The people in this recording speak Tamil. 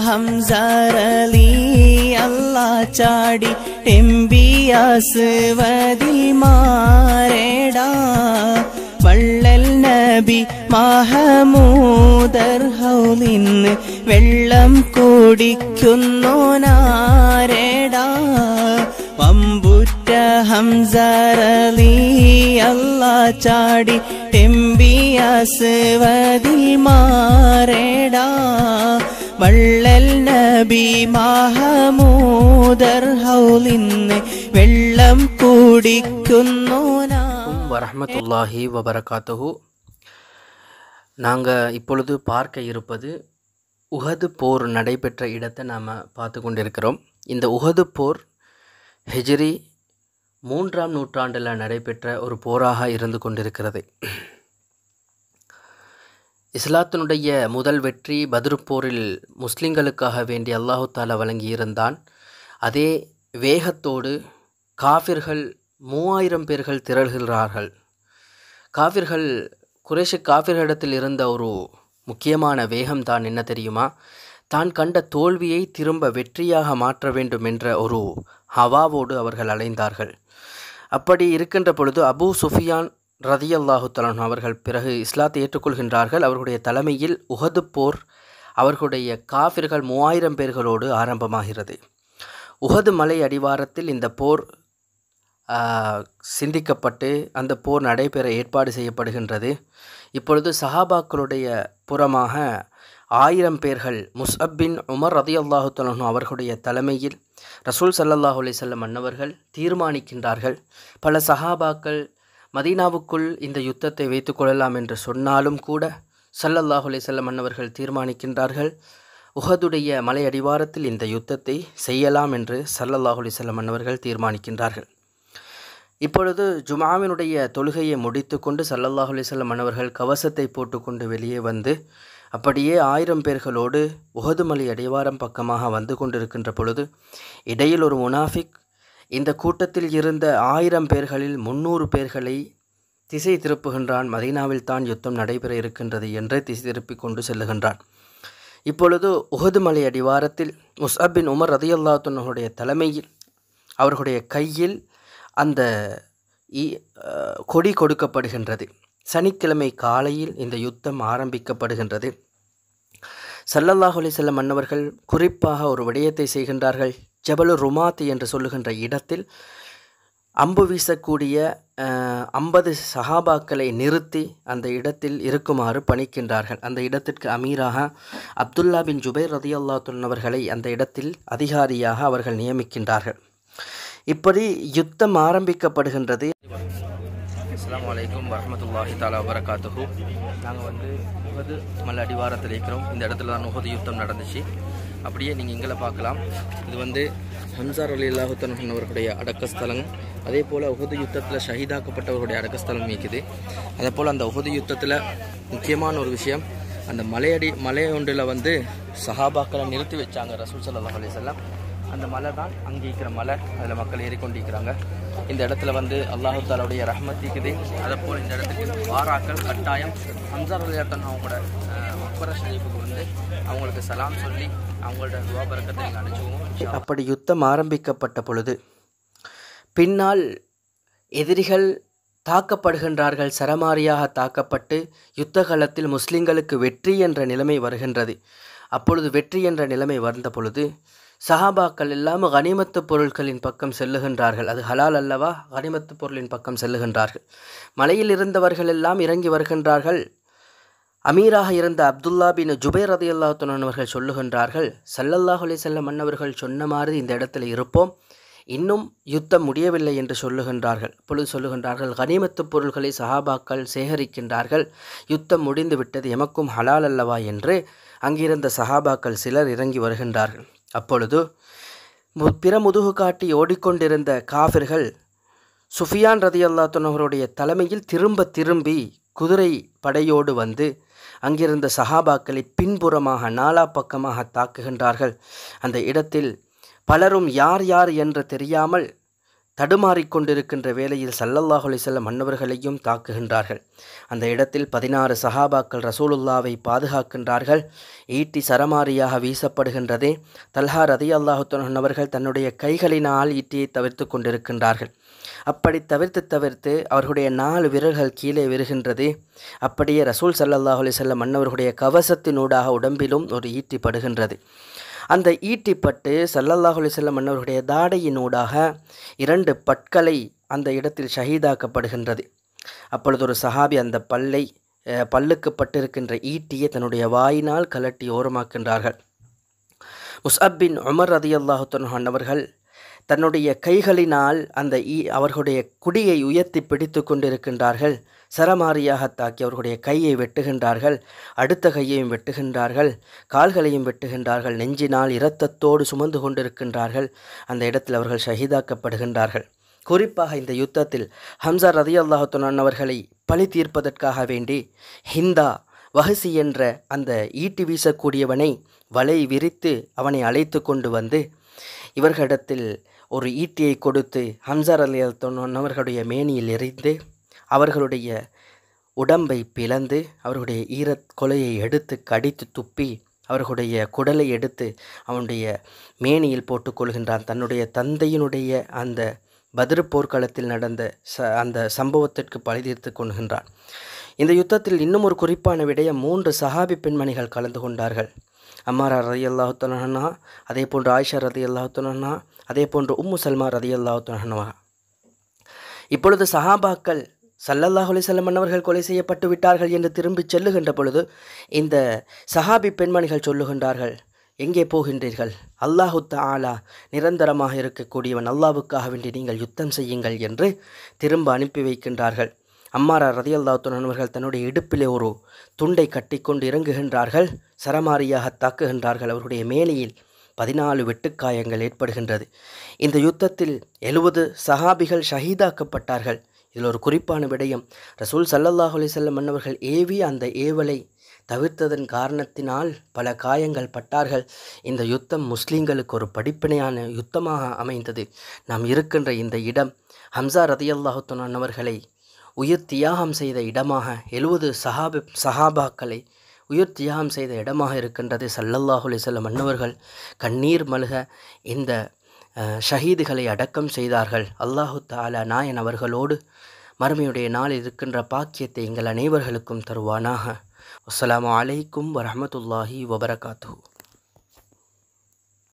ഹംസറലി അല്ലാ ചാടി ടെമ്പിയാസ്വതിൽ മാറേടാ വള്ളൽ നബി മഹമൂദർ ഹൗലിന്ന് വെള്ളം കുടിക്കുന്നോനാരേടാ വമ്പുറ്റ ഹംസറലി അല്ലാ ചാടി ടെമ്പിയാസ്വതിൽ മാറേടാ വള്ളൽ നബി മഹമൂദർ ഹൗലിന്ന് വെള്ളം കുടിക്കുന്നോനാ வரஹ்மத்துல்லாஹி வபரகாத்துஹு. நாங்கள் இப்பொழுது பார்க்க இருப்பது உஹது போர் நடைபெற்ற இடத்தை நாம் பார்த்து கொண்டிருக்கிறோம். இந்த உஹது போர் ஹிஜ்ரி 3ஆம் நூற்றாண்டில் நடைபெற்ற ஒரு போராக இருந்து கொண்டிருக்கிறது. இஸ்லாத்தினுடைய முதல் வெற்றி பத்ர் போரில் முஸ்லிம்களுக்காக வேண்டி அல்லாஹு தாலா வழங்கியிருந்தான். அதே வேகத்தோடு காஃபிர்கள் 3000 பேர்கள் திரள்கிறார்கள். குறைஷி காஃபிர்களிடத்தில் இருந்த ஒரு முக்கியமான வேகம் தான் என்ன தெரியுமா? தான் கண்ட தோல்வியை திரும்ப வெற்றியாக மாற்ற வேண்டும் என்ற ஒரு ஹவாவோடு அவர்கள் அலைந்தார்கள். அப்படி இருக்கின்ற பொழுது அபூ சுஃபியான் ரதியல்லாஹு தஆலா அவர்கள் பிறகு இஸ்லாத்தை ஏற்றுக்கொள்கின்றார்கள். அவர்களுடைய தலைமையில் உஹது போர் அவர்களுடைய காஃபிர்கள் 3000 பேர்களோடு ஆரம்பமாகிறது. உஹது மலை அடிவாரத்தில் இந்த போர் சிந்திக்கப்பட்டு அந்த போர் நடைபெற ஏற்பாடு செய்யப்படுகின்றது. இப்பொழுது சஹாபாக்களுடைய புறமாக 1000 பேர்கள் முஸ்அப் பின் உமர் ரதியல்லாஹு தஆலா அவர்களுடைய தலைமையில் ரசூல் ஸல்லல்லாஹு அலைஹி வஸல்லம் அன்னவர்கள் தீர்மானிக்கின்றார்கள். பல சஹாபாக்கள் மதீனாவுக்குள் இந்த யுத்தத்தை வைத்துக்கொள்ளலாம் என்று சொன்னாலும் கூட ஸல்லல்லாஹு அலைஹி வஸல்லம் அன்னவர்கள் தீர்மானிக்கின்றார்கள், உஹதுடைய மலை அடிவாரத்தில் இந்த யுத்தத்தை செய்யலாம் என்று ஸல்லல்லாஹு அலைஹி வஸல்லம் அன்னவர்கள் தீர்மானிக்கின்றார்கள். இப்பொழுது ஜுமாவினுடைய தொழுகையை முடித்து கொண்டு ஸல்லல்லாஹு அலைஹி வஸல்லம் அன்னவர்கள் கவசத்தை போட்டுக்கொண்டு வெளியே வந்து அப்படியே 1000 பேர்களோடு உஹது மலை அடிவாரம் பக்கமாக வந்து கொண்டிருக்கின்ற பொழுது இடையில் ஒரு முனாஃபிக் இந்த கூட்டத்தில் இருந்த 1000 பேர்களில் 300 பேர்களை திசை திருப்புகின்றான். மதீனாவில் தான் யுத்தம் நடைபெற இருக்கின்றது என்று திசை திருப்பி கொண்டு செல்லுகின்றான். இப்பொழுது உஹது மலை அடிவாரத்தில் முஸ்அப் பின் உமர் ரதியல்லாஹு அன்ஹுடைய தலைமையில் அவர்களுடைய கையில் அந்த கொடி கொடுக்கப்படுகின்றது. சனிக்கிழமை காலையில் இந்த யுத்தம் ஆரம்பிக்கப்படுகின்றது. ஸல்லல்லாஹு அலைஹி வஸல்லம் அன்னவர்கள் குறிப்பாக ஒரு விடயத்தை செய்கின்றார்கள். ஜபலு ருமாத் என்று சொல்லுகின்ற இடத்தில் அம்பு வீசக்கூடிய 50 சஹாபாக்களை நிறுத்தி அந்த இடத்தில் இருக்குமாறு பணிக்கின்றார்கள். அந்த இடத்திற்கு அமீராக அப்துல்லா பின் ஜுபைர் ரதியல்லாஹு அன்ஹு அவர்களை அந்த இடத்தில் அதிகாரியாக அவர்கள் நியமிக்கின்றார்கள். இப்படி யுத்தம் ஆரம்பிக்கப்படுகின்றது. அஸ்ஸலாமு அலைக்கும் வரஹ்மத்துல்லாஹி தஆலா வபரகாத்துஹு. நாங்கள் உஹது மலை அடிவாரத்தில் இருக்கிறோம். இந்த இடத்துல தான் உஹது யுத்தம் நடந்துச்சு. அப்படியே நீங்கள் இங்கே பார்க்கலாம். இது ஹம்ஸா ரலியல்லாஹு தஆலா அவர்களுடைய அடக்கஸ்தலம். அதே போல் உஹது யுத்தத்தில் ஷஹீதாக்கப்பட்டவர்களுடைய அடக்கஸ்தலம் இருக்குது. அதே போல் அந்த உஹது யுத்தத்தில் முக்கியமான ஒரு விஷயம், அந்த மலை ஒன்றில் சஹாபாக்களை நிறுத்தி வச்சாங்க ரசூல் ஸல்லல்லாஹு அலைஹி வஸல்லம். அந்த மலை தான் அங்கே இருக்கிற மலை, அதில் மக்கள் ஏறிக்கொண்டிருக்கிறாங்க. இந்த இடத்துல அல்லாஹு தாலாவுடைய ரஹ்மத் இருக்குது. அதே போல் இந்த இடத்துக்கு வாராக்கள் கட்டாயம் ஹம்ஸா ரலியல்லாஹு அன்ஹு அவங்களோட மக்பரா ஷரீஃபுக்கு அவங்களுக்கு சலாம் சொல்லி அவங்களோட துஆ பரக்கத்தை நீங்கள் அனுப்பிச்சுவோம். அப்படி யுத்தம் ஆரம்பிக்கப்பட்ட பொழுது பின்னால் எதிரிகள் தாக்கப்படுகின்றார்கள். சரமாரியாக தாக்கப்பட்டு யுத்த காலத்தில் முஸ்லிம்களுக்கு வெற்றி என்ற நிலைமை வருகின்றது. அப்பொழுது வெற்றி என்ற நிலைமை வந்த பொழுது சஹாபாக்கள் எல்லாம் கனிமத்து பொருட்களின் பக்கம் செல்லுகின்றார்கள். அது ஹலால் அல்லவா? கனிமத்து பொருளின் பக்கம் செல்லுகின்றார்கள். மலையில் இருந்தவர்கள் எல்லாம் இறங்கி வருகின்றார்கள். அமீராக இருந்த அப்துல்லா பின் ஜுபைர் ரதியல்லாஹு அன்ஹு அவர்கள் சொல்லுகின்றார்கள், ஸல்லல்லாஹு அலைஹி வஸல்லம் அன்னவர்கள் சொன்ன மாதிரி இந்த இடத்துல இருப்போம், இன்னும் யுத்தம் முடியவில்லை என்று சொல்லுகின்றார்கள். அப்பொழுது சொல்லுகின்றார்கள், கனிமத்து பொருள்களை சஹாபாக்கள் சேகரிக்கின்றார்கள், யுத்தம் முடிந்து விட்டது, எமக்கும் ஹலால் அல்லவா என்று அங்கிருந்த சஹாபாக்கள் சிலர் இறங்கி வருகின்றார்கள். அப்பொழுது பிற முதுகு காட்டி ஓடிக்கொண்டிருந்த காஃபிர்கள் சுஃபியான் ரதியல்லாஹு அன்ஹு அவருடைய தலைமையில் திரும்பி குதிரை படையோடு அங்கிருந்த சஹாபாக்களை பின்புறமாக நாலா பக்கமாக தாக்குகின்றார்கள். அந்த இடத்தில் பலரும் யார் யார் என்று தெரியாமல் தடுமாறிக்கொண்டிருக்கின்ற வேளையில் ஸல்லல்லாஹு அலைஹி வஸல்லம் மன்னவர்களையும் தாக்குகின்றார்கள். அந்த இடத்தில் 16 சஹாபாக்கள் ரசூலுல்லாவை பாதுகாக்கின்றார்கள். ஈட்டி சரமாரியாக வீசப்படுகின்றதே. தல்ஹா ரலியல்லாஹு அன்ஹு அவர்கள் தன்னுடைய கைகளினால் ஈட்டியை தவிர்த்து கொண்டிருக்கின்றார்கள். அப்படி தவிர்த்து அவர்களுடைய 4 விரல்கள் கீழே விழுகின்றது. அப்படியே ரசூல் ஸல்லல்லாஹு அலைஹி வஸல்லம் மன்னவர்களுடைய கவசத்தினூடாக உடம்பிலும் ஒரு ஈட்டி படுகின்றது. அந்த ஈட்டிப்பட்டு ஸல்லல்லாஹு அலைஹி வஸல்லம் மன்னவர்களுடைய தாடையினூடாக 2 பற்களை அந்த இடத்தில் ஷஹீதாக்கப்படுகின்றது. அப்பொழுது ஒரு சஹாபி அந்த பல்லுக்கு பட்டிருக்கின்ற ஈட்டியை தன்னுடைய வாயினால் கலட்டி ஓரமாக்கின்றார்கள். முஸ்அப் பின் உமர் ரலியல்லாஹு அன்ஹு அவர்கள் தன்னுடைய கைகளினால் அந்த அவர்களுடைய குடியை உயர்த்தி பிடித்து கொண்டிருக்கின்றார்கள். சரமாரியாக தாக்கி அவர்களுடைய கையை வெட்டுகின்றார்கள். அடுத்த கையையும் வெட்டுகின்றார்கள். கால்களையும் வெட்டுகின்றார்கள். நெஞ்சினால் இரத்தத்தோடு சுமந்து கொண்டிருக்கின்றார்கள். அந்த இடத்தில் அவர்கள் ஷஹீதாக்கப்படுகின்றார்கள். குறிப்பாக இந்த யுத்தத்தில் ஹம்ஸா ரலியல்லாஹு அன்ஹு அவர்களை பழி தீர்ப்பதற்காக வேண்டி ஹிந்தா வஹசி என்ற அந்த ஈட்டி வீசக்கூடியவனை வலை விரித்து அவனை அழைத்து கொண்டு வந்து இவர்களிடத்தில் ஒரு ஈட்டியை கொடுத்து ஹம்ஸா ரலியல்லாஹு அன்ஹு அவர்களுடைய மேனியில் எறிந்து அவர்களுடைய உடம்பை பிளந்து அவர்களுடைய ஈரக்கொலையை எடுத்து கடித்து துப்பி அவர்களுடைய குடலை எடுத்து அவனுடைய மேனியில் போட்டுக்கொள்கின்றான். தன்னுடைய தந்தையினுடைய அந்த பத்ர் போர்க்களத்தில் நடந்த அந்த சம்பவத்திற்கு பழி தீர்த்து கொள்கின்றான். இந்த யுத்தத்தில் இன்னும் ஒரு குறிப்பான விடயம், 3 சஹாபி பெண்மணிகள் கலந்து கொண்டார்கள். அம்மாரா ரலியல்லாஹு அன்ஹா, அதே போன்று ஆயிஷா ரலியல்லாஹு அன்ஹா, அதே போன்று உம்மு சல்மா ரலியல்லாஹு அன்ஹா. இப்பொழுது சஹாபாக்கள் ஸல்லல்லாஹு அலைஹி வஸல்லம் மன்னவர்கள் கொலை செய்யப்பட்டு விட்டார்கள் என்று திரும்பி செல்லுகின்ற பொழுது இந்த சஹாபி பெண்மணிகள் சொல்லுகின்றார்கள், எங்கே போகின்றீர்கள்? அல்லாஹு தஆலா நிரந்தரமாக இருக்கக்கூடியவன், அல்லாஹ்வுக்காக வேண்டி நீங்கள் யுத்தம் செய்யுங்கள் என்று திரும்ப அனுப்பி வைக்கின்றார்கள். அம்மாரா ரலியல்லாஹு அன்ஹா அவர்கள் தன்னுடைய இடுப்பிலே ஒரு துண்டை கட்டிக்கொண்டு இறங்குகின்றார்கள். சரமாரியாக தாக்குகின்றார்கள். அவருடைய மேனியில் 14 வெட்டுக்காயங்கள் ஏற்படுகின்றது. இந்த யுத்தத்தில் 70 சஹாபிகள் ஷஹீதாக்கப்பட்டார்கள். இதில் ஒரு குறிப்பான விடயம், ரசூல் ஸல்லல்லாஹு அலைஹி வஸல்லம் மன்னவர்கள் ஏவி அந்த ஏவலை தவிர்த்ததன் காரணத்தினால் பல காயங்கள் பட்டார்கள். இந்த யுத்தம் முஸ்லீம்களுக்கு ஒரு படிப்பினையான யுத்தமாக அமைந்தது. நாம் இருக்கின்ற இந்த இடம் ஹம்ஸா ரலியல்லாஹு அன்ஹு அவர்களை உயிர் தியாகம் செய்த இடமாக, 70 சஹாபாக்களை உயிர் தியாகம் செய்த இடமாக இருக்கின்றது. ஸல்லல்லாஹு அலைஹி வஸல்லம் மன்னவர்கள் கண்ணீர் மல்க இந்த ஷஹீதுகளை அடக்கம் செய்தார்கள். அல்லாஹு தஆலா நாயன் அவர்களோடு மறுமையுடைய நாளில் இருக்கின்ற பாக்கியத்தை எங்கள் அனைவர்களுக்கும் தருவானாக. அஸ்ஸலாமு அலைக்கும் வரஹ்மத்துல்லாஹி வபரகாத்துஹு.